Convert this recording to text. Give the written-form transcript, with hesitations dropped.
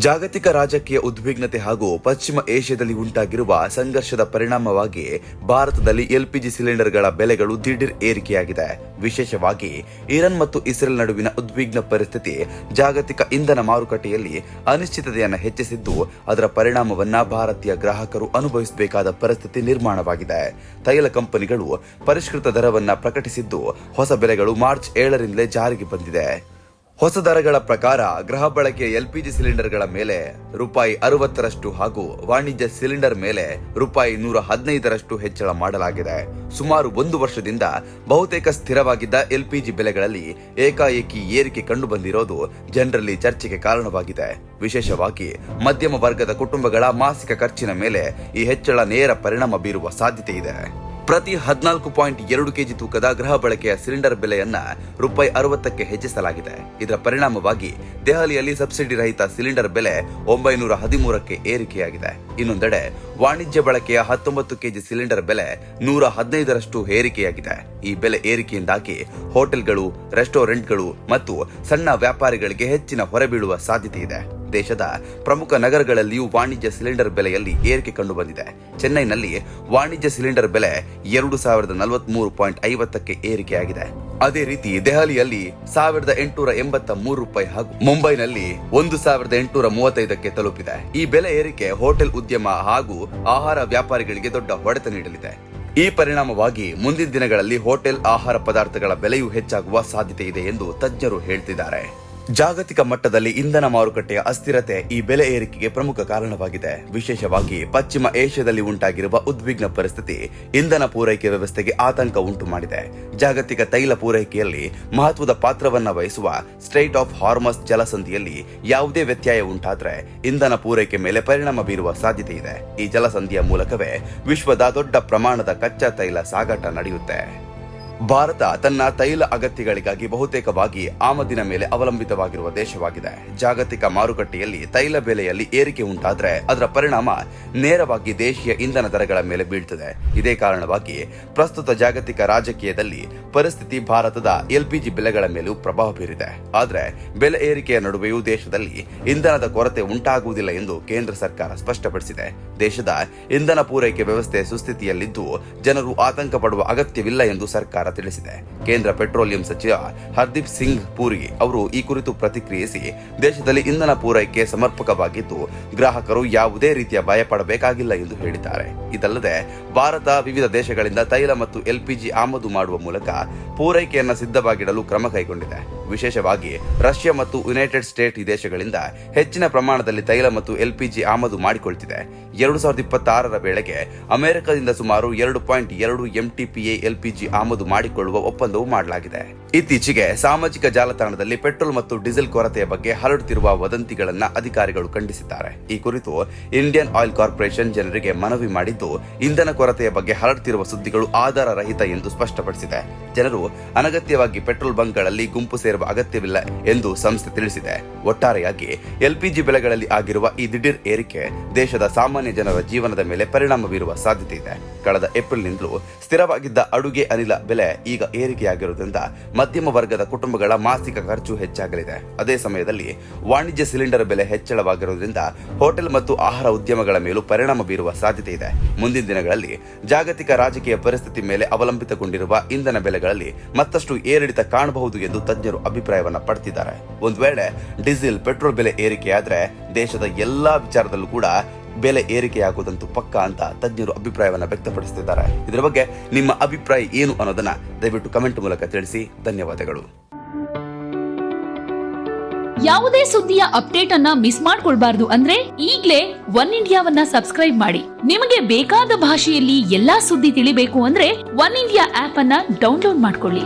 ಜಾಗತಿಕ ರಾಜಕೀಯ ಉದ್ವಿಗ್ನತೆ ಹಾಗೂ ಪಶ್ಚಿಮ ಏಷ್ಯಾದಲ್ಲಿ ಉಂಟಾಗಿರುವ ಸಂಘರ್ಷದ ಪರಿಣಾಮವಾಗಿ ಭಾರತದಲ್ಲಿ ಎಲ್ಪಿಜಿ ಸಿಲಿಂಡರ್ಗಳ ಬೆಲೆಗಳು ದಿಢೀರ್ ಏರಿಕೆಯಾಗಿದೆ. ವಿಶೇಷವಾಗಿ ಇರಾನ್ ಮತ್ತು ಇಸ್ರೇಲ್ ನಡುವಿನ ಉದ್ವಿಗ್ನ ಪರಿಸ್ಥಿತಿ ಜಾಗತಿಕ ಇಂಧನ ಮಾರುಕಟ್ಟೆಯಲ್ಲಿ ಅನಿಶ್ಚಿತತೆಯನ್ನು ಹೆಚ್ಚಿಸಿದ್ದು, ಅದರ ಪರಿಣಾಮವನ್ನ ಭಾರತೀಯ ಗ್ರಾಹಕರು ಅನುಭವಿಸಬೇಕಾದ ಪರಿಸ್ಥಿತಿ ನಿರ್ಮಾಣವಾಗಿದೆ. ತೈಲ ಕಂಪನಿಗಳು ಪರಿಷ್ಕೃತ ದರವನ್ನ ಪ್ರಕಟಿಸಿದ್ದು, ಹೊಸ ಬೆಲೆಗಳು ಮಾರ್ಚ್ 7ರಿಂದಲೇ ಜಾರಿಗೆ ಬಂದಿದೆ. ಹೊಸ ದರಗಳ ಪ್ರಕಾರ ಗೃಹ ಬಳಕೆಯ ಎಲ್ಪಿಜಿ ಸಿಲಿಂಡರ್ಗಳ ಮೇಲೆ ₹60ರಷ್ಟು ಹಾಗೂ ವಾಣಿಜ್ಯ ಸಿಲಿಂಡರ್ ಮೇಲೆ ₹115ರಷ್ಟು ಹೆಚ್ಚಳ ಮಾಡಲಾಗಿದೆ. ಸುಮಾರು 1 ವರ್ಷದಿಂದ ಬಹುತೇಕ ಸ್ಥಿರವಾಗಿದ್ದ ಎಲ್ಪಿಜಿ ಬೆಲೆಗಳಲ್ಲಿ ಏಕಾಏಕಿ ಏರಿಕೆ ಕಂಡುಬಂದಿರೋದು ಜನರಲ್ಲಿ ಚರ್ಚೆಗೆ ಕಾರಣವಾಗಿದೆ. ವಿಶೇಷವಾಗಿ ಮಧ್ಯಮ ವರ್ಗದ ಕುಟುಂಬಗಳ ಮಾಸಿಕ ಖರ್ಚಿನ ಮೇಲೆ ಈ ಹೆಚ್ಚಳ ನೇರ ಪರಿಣಾಮ ಬೀರುವ ಸಾಧ್ಯತೆ ಇದೆ. ಪ್ರತಿ 14.2 ಕೆಜಿ ತೂಕದ ಗೃಹ ಬಳಕೆಯ ಸಿಲಿಂಡರ್ ಬೆಲೆಯನ್ನ ₹60ಕ್ಕೆ ಹೆಚ್ಚಿಸಲಾಗಿದೆ. ಇದರ ಪರಿಣಾಮವಾಗಿ ದೆಹಲಿಯಲ್ಲಿ ಸಬ್ಸಿಡಿ ರಹಿತ ಸಿಲಿಂಡರ್ ಬೆಲೆ ₹913ಕ್ಕೆ ಏರಿಕೆಯಾಗಿದೆ. ಇನ್ನೊಂದೆಡೆ ವಾಣಿಜ್ಯ ಬಳಕೆಯ 19 ಕೆಜಿ ಸಿಲಿಂಡರ್ ಬೆಲೆ ₹115ರಷ್ಟು ಏರಿಕೆಯಾಗಿದೆ. ಈ ಬೆಲೆ ಏರಿಕೆಯಿಂದಾಗಿ ಹೋಟೆಲ್ಗಳು, ರೆಸ್ಟೋರೆಂಟ್ಗಳು ಮತ್ತು ಸಣ್ಣ ವ್ಯಾಪಾರಿಗಳಿಗೆ ಹೆಚ್ಚಿನ ಹೊರೆ ಬೀಳುವ ಸಾಧ್ಯತೆ ಇದೆ. ದೇಶದ ಪ್ರಮುಖ ನಗರಗಳಲ್ಲಿಯೂ ವಾಣಿಜ್ಯ ಸಿಲಿಂಡರ್ ಬೆಲೆಯಲ್ಲಿ ಏರಿಕೆ ಕಂಡುಬಂದಿದೆ. ಚೆನ್ನೈನಲ್ಲಿ ವಾಣಿಜ್ಯ ಸಿಲಿಂಡರ್ ಬೆಲೆ ₹2043.50ಕ್ಕೆ ಏರಿಕೆಯಾಗಿದೆ. ಅದೇ ರೀತಿ ದೆಹಲಿಯಲ್ಲಿ ₹1883 ಹಾಗೂ ಮುಂಬೈನಲ್ಲಿ ₹1835ಕ್ಕೆ ತಲುಪಿದೆ. ಈ ಬೆಲೆ ಏರಿಕೆ ಹೋಟೆಲ್ ಉದ್ಯಮ ಹಾಗೂ ಆಹಾರ ವ್ಯಾಪಾರಿಗಳಿಗೆ ದೊಡ್ಡ ಹೊಡೆತ ನೀಡಲಿದೆ. ಈ ಪರಿಣಾಮವಾಗಿ ಮುಂದಿನ ದಿನಗಳಲ್ಲಿ ಹೋಟೆಲ್ ಆಹಾರ ಪದಾರ್ಥಗಳ ಬೆಲೆಯೂ ಹೆಚ್ಚಾಗುವ ಸಾಧ್ಯತೆ ಇದೆ ಎಂದು ತಜ್ಞರು ಹೇಳ್ತಿದ್ದಾರೆ. ಜಾಗತಿಕ ಮಟ್ಟದಲ್ಲಿ ಇಂಧನ ಮಾರುಕಟ್ಟೆಯ ಅಸ್ಥಿರತೆ ಈ ಬೆಲೆ ಏರಿಕೆಗೆ ಪ್ರಮುಖ ಕಾರಣವಾಗಿದೆ. ವಿಶೇಷವಾಗಿ ಪಶ್ಚಿಮ ಏಷ್ಯಾದಲ್ಲಿ ಉಂಟಾಗಿರುವ ಉದ್ವಿಗ್ನ ಪರಿಸ್ಥಿತಿ ಇಂಧನ ಪೂರೈಕೆ ವ್ಯವಸ್ಥೆಗೆ ಆತಂಕ ಉಂಟು ಮಾಡಿದೆ. ಜಾಗತಿಕ ತೈಲ ಪೂರೈಕೆಯಲ್ಲಿ ಮಹತ್ವದ ಪಾತ್ರವನ್ನ ವಹಿಸುವ ಸ್ಟ್ರೈಟ್ ಆಫ್ ಹಾರ್ಮಸ್ ಜಲಸಂಧಿಯಲ್ಲಿ ಯಾವುದೇ ವ್ಯತ್ಯಯ ಉಂಟಾದ್ರೆ ಇಂಧನ ಪೂರೈಕೆ ಮೇಲೆ ಪರಿಣಾಮ ಬೀರುವ ಸಾಧ್ಯತೆ ಇದೆ. ಈ ಜಲಸಂಧಿಯ ಮೂಲಕವೇ ವಿಶ್ವದ ದೊಡ್ಡ ಪ್ರಮಾಣದ ಕಚ್ಚಾ ತೈಲ ಸಾಗಾಟ ನಡೆಯುತ್ತೆ. ಭಾರತ ತನ್ನ ತೈಲ ಅಗತ್ಯಗಳಿಗಾಗಿ ಬಹುತೇಕವಾಗಿ ಆಮದಿನ ಮೇಲೆ ಅವಲಂಬಿತವಾಗಿರುವ ದೇಶವಾಗಿದೆ. ಜಾಗತಿಕ ಮಾರುಕಟ್ಟೆಯಲ್ಲಿ ತೈಲ ಬೆಲೆಯಲ್ಲಿ ಏರಿಕೆ ಉಂಟಾದ್ರೆ ಅದರ ಪರಿಣಾಮ ನೇರವಾಗಿ ದೇಶೀಯ ಇಂಧನ ದರಗಳ ಮೇಲೆ ಬೀಳ್ತದೆ. ಇದೇ ಕಾರಣವಾಗಿ ಪ್ರಸ್ತುತ ಜಾಗತಿಕ ರಾಜಕೀಯದಲ್ಲಿ ಪರಿಸ್ಥಿತಿ ಭಾರತದ ಎಲ್ಪಿಜಿ ಬೆಲೆಗಳ ಮೇಲೂ ಪ್ರಭಾವ ಬೀರಿದೆ. ಆದ್ರೆ ಬೆಲೆ ಏರಿಕೆಯ ನಡುವೆಯೂ ದೇಶದಲ್ಲಿ ಇಂಧನದ ಕೊರತೆ ಉಂಟಾಗುವುದಿಲ್ಲ ಎಂದು ಕೇಂದ್ರ ಸರ್ಕಾರ ಸ್ಪಷ್ಟಪಡಿಸಿದೆ. ದೇಶದ ಇಂಧನ ಪೂರೈಕೆ ವ್ಯವಸ್ಥೆ ಸುಸ್ಥಿತಿಯಲ್ಲಿದ್ದು ಜನರು ಆತಂಕ ಪಡುವ ಅಗತ್ಯವಿಲ್ಲ ಎಂದು ಸರ್ಕಾರ ತಿಳಿಸಿದೆ. ಕೇಂದ್ರ ಪೆಟ್ರೋಲಿಯಂ ಸಚಿವ ಹರ್ದೀಪ್ ಸಿಂಗ್ ಪುರಿ ಅವರು ಈ ಕುರಿತು ಪ್ರತಿಕ್ರಿಯಿಸಿ, ದೇಶದಲ್ಲಿ ಇಂಧನ ಪೂರೈಕೆ ಸಮರ್ಪಕವಾಗಿದ್ದು ಗ್ರಾಹಕರು ಯಾವುದೇ ರೀತಿಯ ಭಯ ಪಡಬೇಕಾಗಿಲ್ಲ ಎಂದು ಹೇಳಿದ್ದಾರೆ. ಇದಲ್ಲದೆ ಭಾರತ ವಿವಿಧ ದೇಶಗಳಿಂದ ತೈಲ ಮತ್ತು ಎಲ್ಪಿಜಿ ಆಮದು ಮಾಡುವ ಮೂಲಕ ಪೂರೈಕೆಯನ್ನು ಸಿದ್ಧವಾಗಿಡಲು ಕ್ರಮ ಕೈಗೊಂಡಿದೆ. ವಿಶೇಷವಾಗಿ ರಷ್ಯಾ ಮತ್ತು ಯುನೈಟೆಡ್ ಸ್ಟೇಟ್ ಈ ದೇಶಗಳಿಂದ ಹೆಚ್ಚಿನ ಪ್ರಮಾಣದಲ್ಲಿ ತೈಲ ಮತ್ತು ಎಲ್ಪಿಜಿ ಆಮದು ಮಾಡಿಕೊಳ್ತಿದೆ. 2026ರ ವೇಳೆಗೆ ಅಮೆರಿಕದಿಂದ ಸುಮಾರು 2.2 MTPA ಎಲ್ಪಿಜಿ ಆಮದು ಮಾಡಿಕೊಳ್ಳುವ ಒಪ್ಪಂದವೂ ಮಾಡಲಾಗಿದೆ. ಇತ್ತೀಚೆಗೆ ಸಾಮಾಜಿಕ ಜಾಲತಾಣದಲ್ಲಿ ಪೆಟ್ರೋಲ್ ಮತ್ತು ಡೀಸೆಲ್ ಕೊರತೆಯ ಬಗ್ಗೆ ಹರಡುತ್ತಿರುವ ವದಂತಿಗಳನ್ನ ಅಧಿಕಾರಿಗಳು ಖಂಡಿಸಿದ್ದಾರೆ. ಈ ಕುರಿತು ಇಂಡಿಯನ್ ಆಯಿಲ್ ಕಾರ್ಪೊರೇಷನ್ ಜನರಿಗೆ ಮನವಿ ಮಾಡಿದ್ದು, ಇಂಧನ ಕೊರತೆಯ ಬಗ್ಗೆ ಹರಡುತ್ತಿರುವ ಸುದ್ದಿಗಳು ಆಧಾರ ರಹಿತ ಎಂದು ಸ್ಪಷ್ಟಪಡಿಸಿದೆ. ಜನರು ಅನಗತ್ಯವಾಗಿ ಪೆಟ್ರೋಲ್ ಬಂಕ್ಗಳಲ್ಲಿ ಗುಂಪು ಸೇರುವ ಅಗತ್ಯವಿಲ್ಲ ಎಂದು ಸಂಸ್ಥೆ ತಿಳಿಸಿದೆ. ಒಟ್ಟಾರೆಯಾಗಿ ಎಲ್ಪಿಜಿ ಬೆಲೆಗಳಲ್ಲಿ ಆಗಿರುವ ಈ ದಿಢೀರ್ ಏರಿಕೆ ದೇಶದ ಸಾಮಾನ್ಯ ಜನರ ಜೀವನದ ಮೇಲೆ ಪರಿಣಾಮ ಬೀರುವ ಸಾಧ್ಯತೆ ಇದೆ. ಕಳೆದ ಏಪ್ರಿಲ್ನಿಂದಲೂ ಸ್ಥಿರವಾಗಿದ್ದ ಅಡುಗೆ ಅನಿಲ ಬೆಲೆ ಈಗ ಏರಿಕೆಯಾಗಿರುವುದರಿಂದ ಮಧ್ಯಮ ವರ್ಗದ ಕುಟುಂಬಗಳ ಮಾಸಿಕ ಖರ್ಚು ಹೆಚ್ಚಾಗಲಿದೆ. ಅದೇ ಸಮಯದಲ್ಲಿ ವಾಣಿಜ್ಯ ಸಿಲಿಂಡರ್ ಬೆಲೆ ಹೆಚ್ಚಳವಾಗಿರುವುದರಿಂದ ಹೋಟೆಲ್ ಮತ್ತು ಆಹಾರ ಉದ್ಯಮಗಳ ಮೇಲೂ ಪರಿಣಾಮ ಬೀರುವ ಸಾಧ್ಯತೆ ಇದೆ. ಮುಂದಿನ ದಿನಗಳಲ್ಲಿ ಜಾಗತಿಕ ರಾಜಕೀಯ ಪರಿಸ್ಥಿತಿ ಮೇಲೆ ಅವಲಂಬಿತಗೊಂಡಿರುವ ಇಂಧನ ಬೆಲೆಗಳಲ್ಲಿ ಮತ್ತಷ್ಟು ಏರಿಳಿತ ಕಾಣಬಹುದು ಎಂದು ತಜ್ಞರು ಅಭಿಪ್ರಾಯವನ್ನ ಪಡೆದಿದ್ದಾರೆ. ಒಂದು ವೇಳೆ ಡೀಸೆಲ್, ಪೆಟ್ರೋಲ್ ಬೆಲೆ ಏರಿಕೆಯಾದ್ರೆ ದೇಶದ ಎಲ್ಲಾ ವಿಚಾರದಲ್ಲೂ ಕೂಡ ಬೆಲೆ ಏರಿಕೆಯಾಗುವುದಂತೂ ಪಕ್ಕಾ ಅಂತ ತಜ್ಞರು ಅಭಿಪ್ರಾಯವನ್ನ ವ್ಯಕ್ತಪಡಿಸುತ್ತಿದ್ದಾರೆ. ಇದರ ಬಗ್ಗೆ ನಿಮ್ಮ ಅಭಿಪ್ರಾಯ ಏನು ಅನ್ನೋದನ್ನ ದಯವಿಟ್ಟು ಕಮೆಂಟ್ ಮೂಲಕ ತಿಳಿಸಿ. ಧನ್ಯವಾದಗಳು. ಯಾವುದೇ ಸುದ್ದಿಯ ಅಪ್ಡೇಟ್ ಅನ್ನ ಮಿಸ್ ಮಾಡ್ಕೊಳ್ಬಾರ್ದು ಅಂದ್ರೆ ಈಗ್ಲೇ ಒನ್ ಇಂಡಿಯಾವನ್ನ ಸಬ್ಸ್ಕ್ರೈಬ್ ಮಾಡಿ. ನಿಮಗೆ ಬೇಕಾದ ಭಾಷೆಯಲ್ಲಿ ಎಲ್ಲಾ ಸುದ್ದಿ ತಿಳಿಬೇಕು ಅಂದ್ರೆ ಒನ್ ಇಂಡಿಯಾ ಆಪ್ ಅನ್ನ ಡೌನ್ಲೋಡ್ ಮಾಡ್ಕೊಳ್ಳಿ.